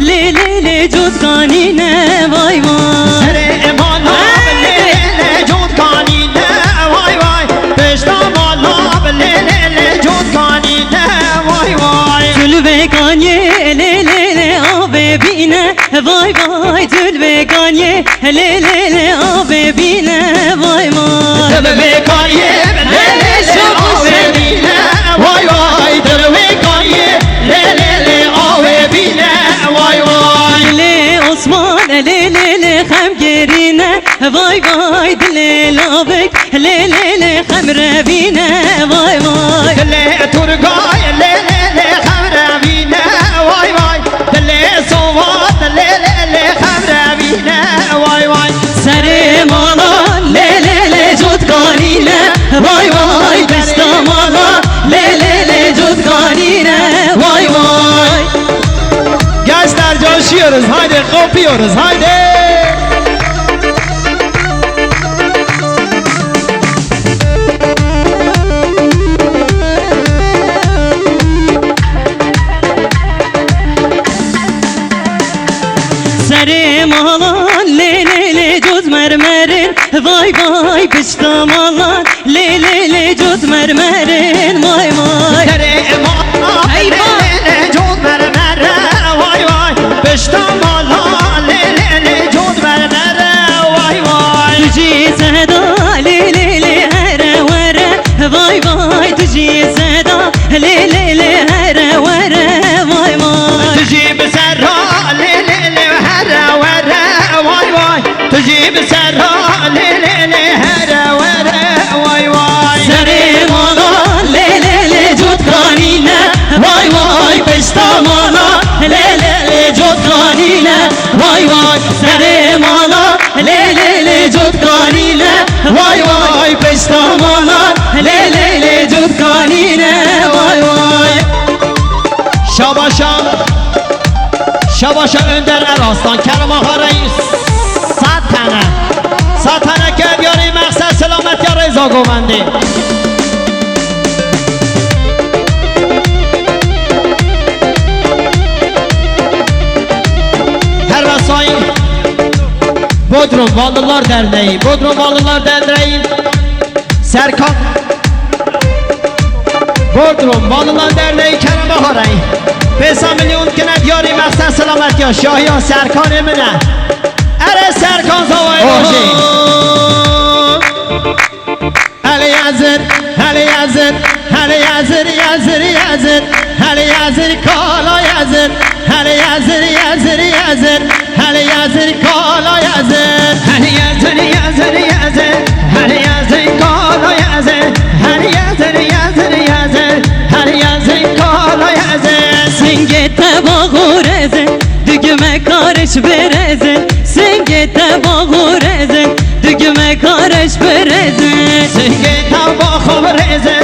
لیلی جود کانینه وای وای سر مالا لیلی جود کانینه وای وای پشتا مالا لیلی جود کانینه وای وای جلوه کانیه لیلی آبه بینه وای وای جلوه کانیه لیلی آبه بینه وای وای جلوه کانیه لیلی آبه بینه وای وای جلوه کانیه لیلی آبه بینه وای وای دل عثمان لیلی خم گرینه وای وای دل لابک لیلی خم روینه وای وای دل ترگای لیلی خم روینه وای وای دل سواد لیلی خم روینه وای وای سر مالا لیلی جود کانینه وای وای پشتا مالا لیلی جود کانینه وای وای Gençler coşuyoruz haydi kopuyoruz haydi سر مالان لیلی جود مرمرین وای وای پشتا مالان لیلی جود مرمرین وای وای Tere emana lele jod mermere vay vay Beşta mala lele jod mermere vay vay تجي زهدا لیلی هر وره وای وای تجي زهدا لیلی هر وره وای وای تجيب سرا لele hera wera vay vay تجيب سرا lele hera wera vay vay سر مالا لیلی جود کانینه وای وای پشتا مالا لیلی جود کانینه وای وای سر مالا لیلی جود کانینه وای وای پشتا مالا لیلی جود کانینه وای وای Şabaşa Önder Eraslan Kerim Ağa Reis Satana Kevyari Maqsad Selamet Ya Reza Govendi Her vesayı Bodrum Vallılar Derneği Bodrum Vallılar Derneği Serkan Bodrum Vallılar Derneği Kerim Ağa Reis 5 milyon کنه دیاری مقصد سلامت یا شاهی ها سرکان منه اره سرکان زوای باشی هلی یزر هلی یزر هلی یزر یزر یزر هلی یزر کالا یزر هلی یزر یزر یزر هلی یزر کالا یزر هلی یزر یزر یزر هلی یزر کالا یزر هلی یزر یزر یزر هلی یزر کالا یزر سنگت باغورزه dügüme karış bereze سنگت باغورزه dügüme karış bereze سنگت باغورزه